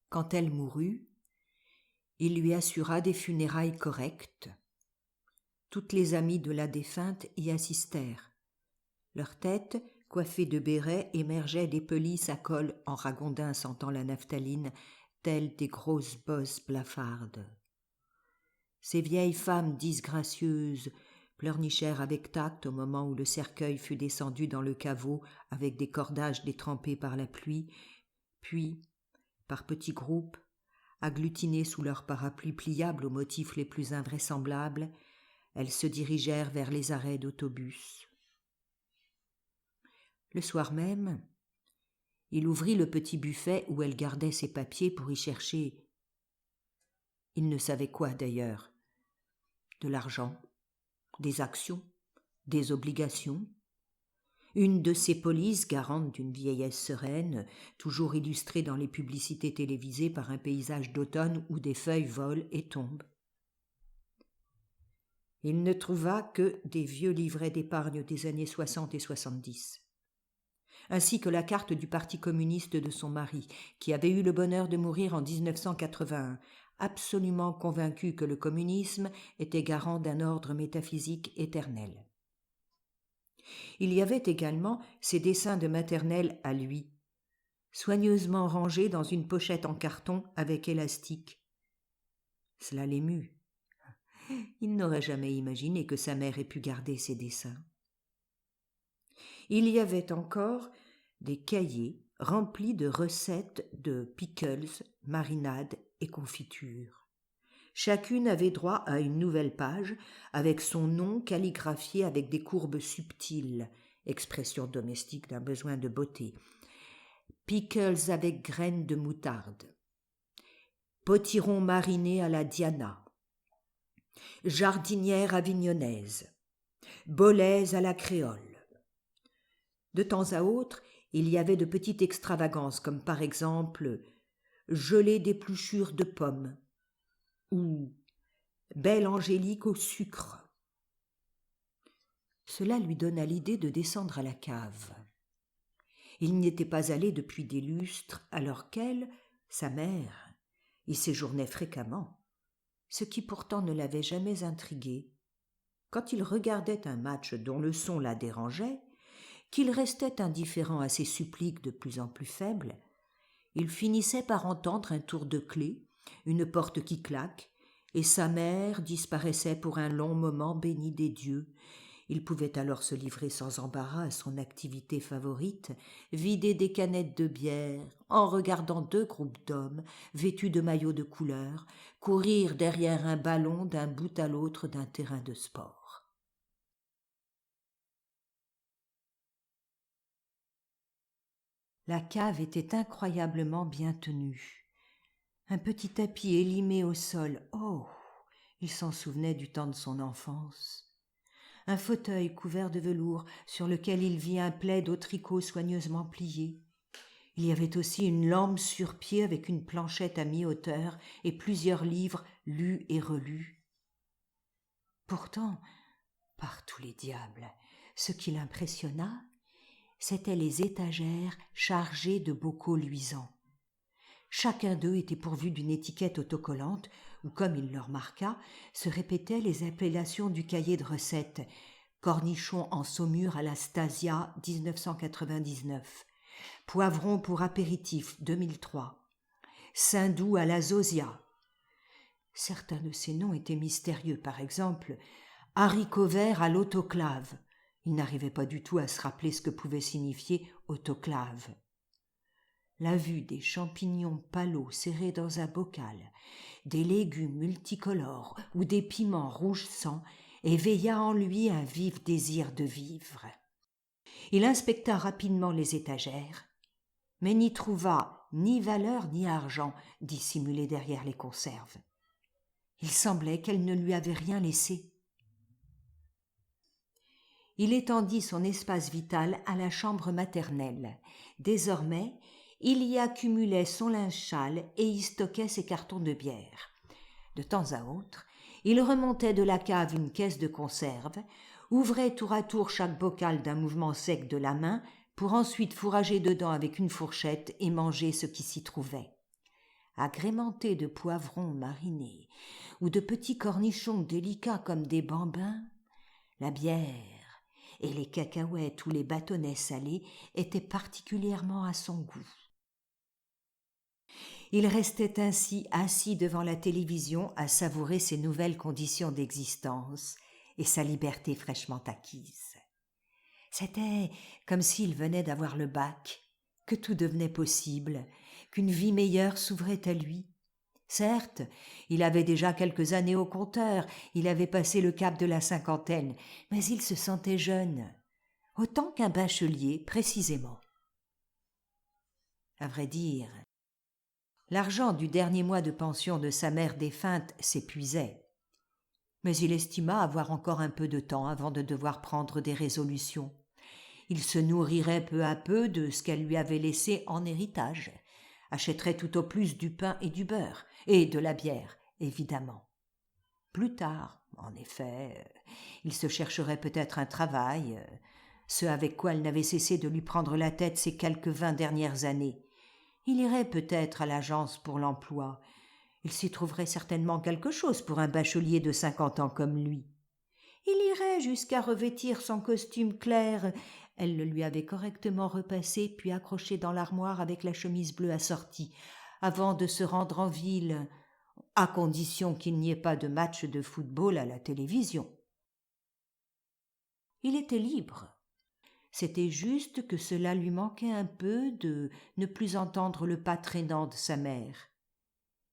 Quand elle mourut, il lui assura des funérailles correctes. Toutes les amies de la défunte y assistèrent. Leurs têtes, coiffées de bérets, émergeaient des pelisses à col en ragondin sentant la naphtaline, telles des grosses bosses blafardes. Ces vieilles femmes disgracieuses pleurnichèrent avec tact au moment où le cercueil fut descendu dans le caveau avec des cordages détrempés par la pluie, puis, par petits groupes, agglutinés sous leurs parapluies pliables aux motifs les plus invraisemblables, elles se dirigèrent vers les arrêts d'autobus. Le soir même, il ouvrit le petit buffet où elle gardait ses papiers pour y chercher. Il ne savait quoi d'ailleurs. De l'argent, des actions, des obligations. Une de ces polices, garante d'une vieillesse sereine, toujours illustrée dans les publicités télévisées par un paysage d'automne où des feuilles volent et tombent. Il ne trouva que des vieux livrets d'épargne des années 60 et 70, ainsi que la carte du Parti communiste de son mari, qui avait eu le bonheur de mourir en 1981, absolument convaincu que le communisme était garant d'un ordre métaphysique éternel. Il y avait également ses dessins de maternelle à lui, soigneusement rangés dans une pochette en carton avec élastique. Cela l'émut. Il n'aurait jamais imaginé que sa mère ait pu garder ses dessins. Il y avait encore des cahiers remplis de recettes de pickles, marinades et confitures. Chacune avait droit à une nouvelle page avec son nom calligraphié avec des courbes subtiles, expression domestique d'un besoin de beauté. Pickles avec graines de moutarde. Potiron mariné à la Diana. Jardinière avignonnaise. Bolets à la créole. De temps à autre, il y avait de petites extravagances, comme par exemple gelée d'épluchures de pommes ou belle angélique au sucre. Cela lui donna l'idée de descendre à la cave. Il n'y était pas allé depuis des lustres, alors qu'elle, sa mère, y séjournait fréquemment, ce qui pourtant ne l'avait jamais intrigué. Quand il regardait un match dont le son la dérangeait, qu'il restait indifférent à ses suppliques de plus en plus faibles, il finissait par entendre un tour de clé, une porte qui claque, et sa mère disparaissait pour un long moment béni des dieux. Il pouvait alors se livrer sans embarras à son activité favorite, vider des canettes de bière, en regardant deux groupes d'hommes vêtus de maillots de couleur, courir derrière un ballon d'un bout à l'autre d'un terrain de sport. La cave était incroyablement bien tenue. Un petit tapis élimé au sol. Oh, il s'en souvenait du temps de son enfance. Un fauteuil couvert de velours sur lequel il vit un plaid au tricot soigneusement plié. Il y avait aussi une lampe sur pied avec une planchette à mi-hauteur et plusieurs livres lus et relus. Pourtant, par tous les diables, ce qui l'impressionna, c'étaient les étagères chargées de bocaux luisants. Chacun d'eux était pourvu d'une étiquette autocollante où, comme il le remarqua, se répétaient les appellations du cahier de recettes. Cornichons en saumure à la Stasia 1999, poivron pour apéritif 2003, Saindoux à la Zosia. Certains de ces noms étaient mystérieux, par exemple haricots verts à l'autoclave. Il n'arrivait pas du tout à se rappeler ce que pouvait signifier autoclave. La vue des champignons palos serrés dans un bocal, des légumes multicolores ou des piments rouge sang éveilla en lui un vif désir de vivre. Il inspecta rapidement les étagères, mais n'y trouva ni valeur ni argent dissimulés derrière les conserves. Il semblait qu'elle ne lui avait rien laissé. Il étendit son espace vital à la chambre maternelle. Désormais, il y accumulait son linge sale et y stockait ses cartons de bière. De temps à autre, il remontait de la cave une caisse de conserve ouvrait tour à tour chaque bocal d'un mouvement sec de la main pour ensuite fourrager dedans avec une fourchette et manger ce qui s'y trouvait. Agrémenté de poivrons marinés ou de petits cornichons délicats comme des bambins, la bière et les cacahuètes ou les bâtonnets salés étaient particulièrement à son goût. Il restait ainsi assis devant la télévision à savourer ses nouvelles conditions d'existence et sa liberté fraîchement acquise. C'était comme s'il venait d'avoir le bac, que tout devenait possible, qu'une vie meilleure s'ouvrait à lui. Certes, il avait déjà quelques années au compteur, il avait passé le cap de la cinquantaine, mais il se sentait jeune, autant qu'un bachelier précisément. À vrai dire, l'argent du dernier mois de pension de sa mère défunte s'épuisait, mais il estima avoir encore un peu de temps avant de devoir prendre des résolutions. Il se nourrirait peu à peu de ce qu'elle lui avait laissé en héritage, achèterait tout au plus du pain et du beurre, et de la bière, évidemment. Plus tard, en effet, il se chercherait peut-être un travail, ce avec quoi elle n'avait cessé de lui prendre la tête ces quelques 20 dernières années. Il irait peut-être à l'agence pour l'emploi. Il s'y trouverait certainement quelque chose pour un bachelier de 50 ans comme lui. Il irait jusqu'à revêtir son costume clair. Elle le lui avait correctement repassé puis accroché dans l'armoire avec la chemise bleue assortie, avant de se rendre en ville, à condition qu'il n'y ait pas de match de football à la télévision. Il était libre. C'était juste que cela lui manquait un peu de ne plus entendre le pas traînant de sa mère.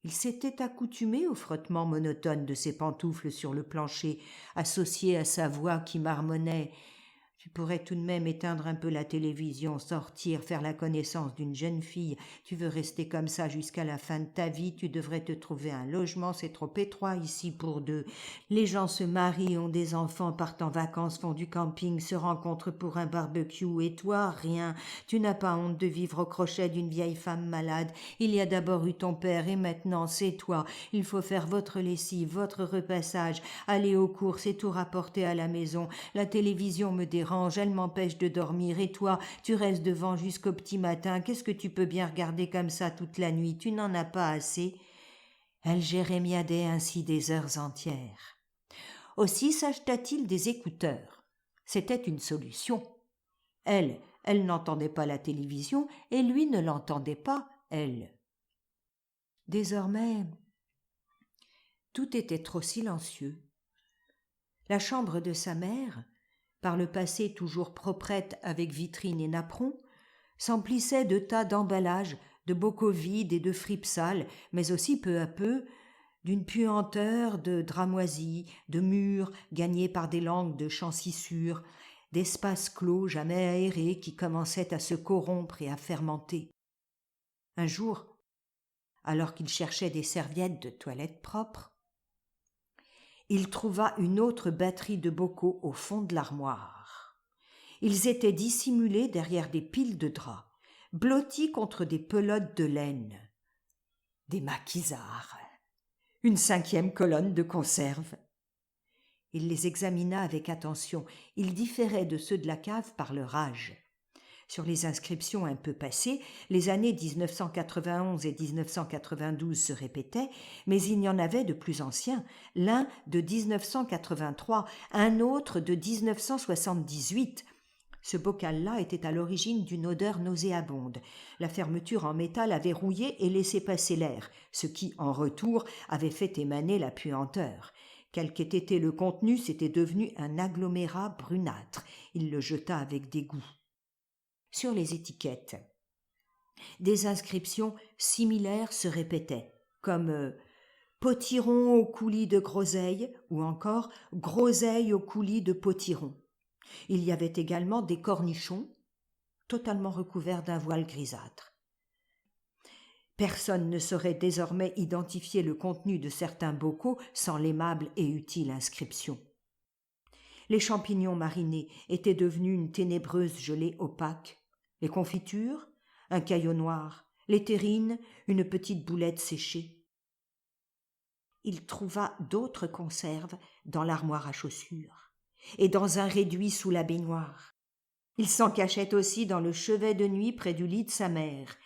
Il s'était accoutumé au frottement monotone de ses pantoufles sur le plancher, associé à sa voix qui marmonnait « Tu pourrais tout de même éteindre un peu la télévision, sortir, faire la connaissance d'une jeune fille. Tu veux rester comme ça jusqu'à la fin de ta vie, tu devrais te trouver un logement, c'est trop étroit ici pour deux. Les gens se marient, ont des enfants, partent en vacances, font du camping, se rencontrent pour un barbecue, et toi, rien. Tu n'as pas honte de vivre au crochet d'une vieille femme malade. Il y a d'abord eu ton père et maintenant c'est toi. Il faut faire votre lessive, votre repassage, aller aux courses et tout rapporter à la maison. La télévision me dérange, elle m'empêche de dormir et toi, tu restes devant jusqu'au petit matin. Qu'est-ce que tu peux bien regarder comme ça toute la nuit? Tu n'en as pas assez. » Elle jérémiadait ainsi des heures entières. Aussi s'acheta-t-il des écouteurs. C'était une solution. Elle n'entendait pas la télévision et lui ne l'entendait pas, elle. Désormais, tout était trop silencieux. La chambre de sa mère, par le passé toujours proprette avec vitrine et napperon, s'emplissait de tas d'emballages, de bocaux vides et de fripes sales, mais aussi peu à peu d'une puanteur de draps moisis, de murs gagnés par des langues de chancissures, d'espaces clos jamais aérés qui commençaient à se corrompre et à fermenter. Un jour, alors qu'il cherchait des serviettes de toilette propres, il trouva une autre batterie de bocaux au fond de l'armoire. Ils étaient dissimulés derrière des piles de draps, blottis contre des pelotes de laine. Des maquisards. Une 5e colonne de conserve. Il les examina avec attention. Ils différaient de ceux de la cave par leur âge. Sur les inscriptions un peu passées, les années 1991 et 1992 se répétaient, mais il y en avait de plus anciens, l'un de 1983, un autre de 1978. Ce bocal-là était à l'origine d'une odeur nauséabonde. La fermeture en métal avait rouillé et laissé passer l'air, ce qui, en retour, avait fait émaner la puanteur. Quel qu'ait été le contenu, c'était devenu un agglomérat brunâtre. Il le jeta avec dégoût. Sur les étiquettes, des inscriptions similaires se répétaient, comme potiron au coulis de groseille ou encore groseille au coulis de potiron. Il y avait également des cornichons totalement recouverts d'un voile grisâtre. Personne ne saurait désormais identifier le contenu de certains bocaux sans l'aimable et utile inscription. Les champignons marinés étaient devenus une ténébreuse gelée opaque. Les confitures, un caillot noir, les terrines, une petite boulette séchée. Il trouva d'autres conserves dans l'armoire à chaussures. et dans un réduit sous la baignoire. Il s'en cachait aussi dans le chevet de nuit près du lit de sa mère.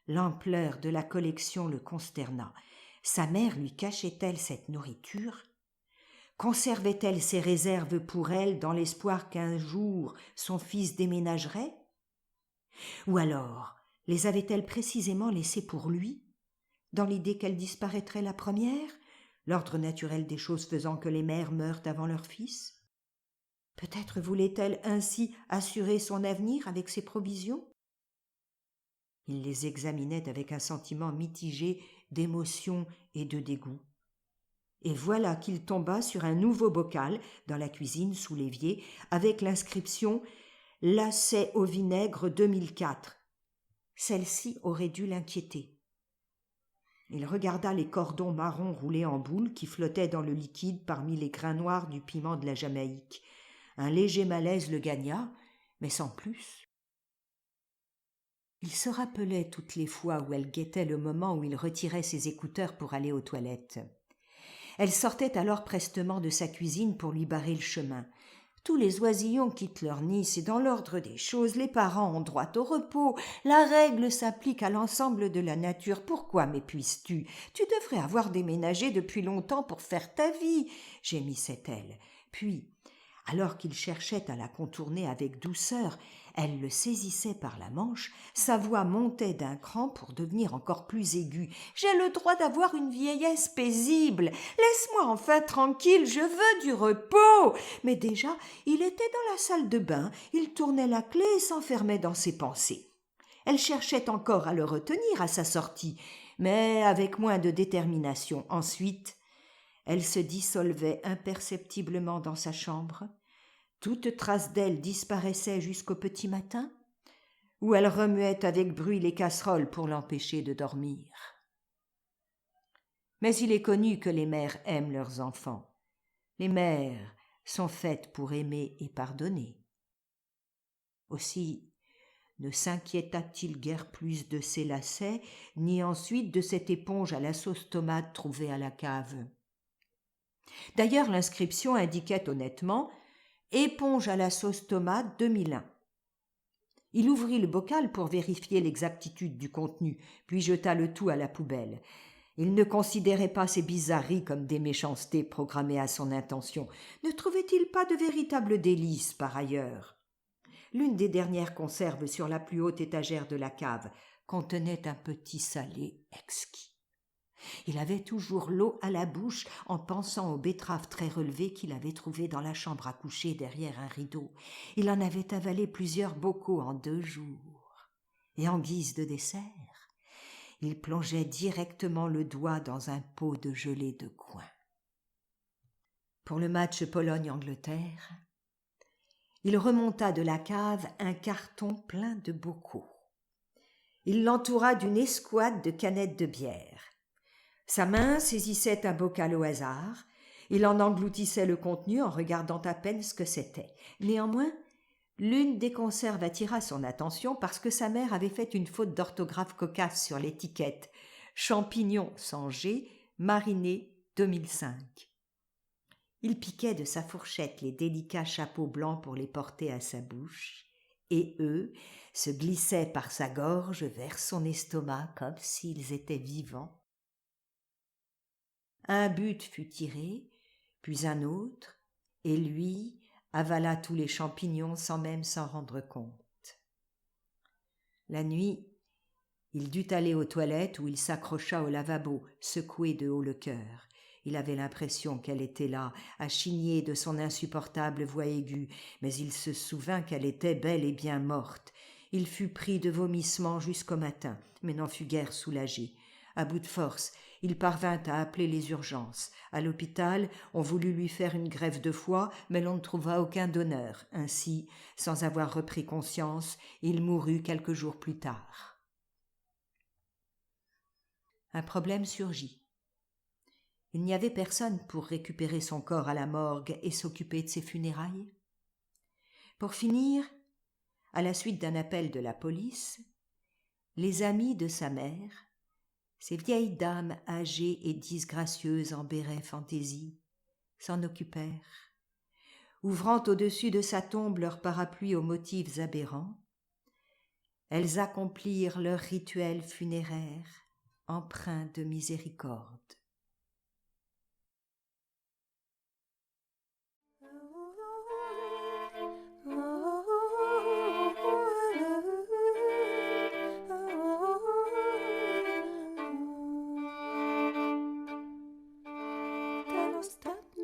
L'ampleur de la collection le consterna. Sa mère lui cachait-elle cette nourriture ? Conservait-elle ses réserves pour elle dans l'espoir qu'un jour son fils déménagerait ? Ou alors les avait-elle précisément laissées pour lui, dans l'idée qu'elle disparaîtrait la première, l'ordre naturel des choses faisant que les mères meurent avant leurs fils ? Peut-être voulait-elle ainsi assurer son avenir avec ses provisions ? Il les examinait avec un sentiment mitigé d'émotion et de dégoût. Et voilà qu'il tomba sur un nouveau bocal dans la cuisine sous l'évier avec l'inscription « Lacet au vinaigre 2004 ». Celle-ci aurait dû l'inquiéter. Il regarda les cordons marrons roulés en boule qui flottaient dans le liquide parmi les grains noirs du piment de la Jamaïque. Un léger malaise le gagna, mais sans plus. Il se rappelait toutes les fois où elle guettait le moment où il retirait ses écouteurs pour aller aux toilettes. Elle sortait alors prestement de sa cuisine pour lui barrer le chemin. Tous les oisillons quittent leur nid, c'est dans l'ordre des choses, les parents ont droit au repos, la règle s'applique à l'ensemble de la nature, pourquoi m'épuises-tu ? Tu devrais avoir déménagé depuis longtemps pour faire ta vie, gémissait-elle. Puis, alors qu'il cherchait à la contourner avec douceur, elle le saisissait par la manche, sa voix montait d'un cran pour devenir encore plus aiguë. « J'ai le droit d'avoir une vieillesse paisible. Laisse-moi enfin tranquille, je veux du repos !» Mais déjà, il était dans la salle de bain, il tournait la clé et s'enfermait dans ses pensées. Elle cherchait encore à le retenir à sa sortie, mais avec moins de détermination. Ensuite, elle se dissolvait imperceptiblement dans sa chambre. Toute trace d'elle disparaissait jusqu'au petit matin, où elle remuait avec bruit les casseroles pour l'empêcher de dormir. Mais il est connu que les mères aiment leurs enfants. Les mères sont faites pour aimer et pardonner. Aussi ne s'inquiéta-t-il guère plus de ses lacets, ni ensuite de cette éponge à la sauce tomate trouvée à la cave. D'ailleurs, l'inscription indiquait honnêtement « Éponge à la sauce tomate 2001 ». Il ouvrit le bocal pour vérifier l'exactitude du contenu, puis jeta le tout à la poubelle. Il ne considérait pas ces bizarreries comme des méchancetés programmées à son intention. Ne trouvait-il pas de véritables délices, par ailleurs ? L'une des dernières conserves sur la plus haute étagère de la cave contenait un petit salé exquis. Il avait toujours l'eau à la bouche en pensant aux betteraves très relevées qu'il avait trouvées dans la chambre à coucher derrière un rideau. Il en avait avalé plusieurs bocaux en 2 jours. Et en guise de dessert, il plongeait directement le doigt dans un pot de gelée de coing. Pour le match Pologne-Angleterre, il remonta de la cave un carton plein de bocaux. Il l'entoura d'une escouade de canettes de bière. Sa main saisissait un bocal au hasard. Il en engloutissait le contenu en regardant à peine ce que c'était. Néanmoins, l'une des conserves attira son attention parce que sa mère avait fait une faute d'orthographe cocasse sur l'étiquette. Champignons sans G, marinés 2005. Il piquait de sa fourchette les délicats chapeaux blancs pour les porter à sa bouche, et eux se glissaient par sa gorge vers son estomac comme s'ils étaient vivants. Un but fut tiré, puis un autre, et lui avala tous les champignons sans même s'en rendre compte. La nuit, il dut aller aux toilettes où il s'accrocha au lavabo, secoué de haut le cœur. Il avait l'impression qu'elle était là, à chigner de son insupportable voix aiguë, mais il se souvint qu'elle était bel et bien morte. Il fut pris de vomissements jusqu'au matin, mais n'en fut guère soulagé. À bout de force, il parvint à appeler les urgences. À l'hôpital, on voulut lui faire une greffe de foie, mais l'on ne trouva aucun donneur. Ainsi, sans avoir repris conscience, il mourut quelques jours plus tard. Un problème surgit. Il n'y avait personne pour récupérer son corps à la morgue et s'occuper de ses funérailles. Pour finir, à la suite d'un appel de la police, les amis de sa mère, ces vieilles dames âgées et disgracieuses en béret fantaisie, s'en occupèrent. ouvrant au-dessus de sa tombe leurs parapluies aux motifs aberrants, elles accomplirent leur rituel funéraire empreint de miséricorde. Ten ostatni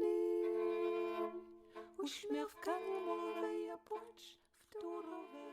uśmiech w kanionowej płacz wtórowy.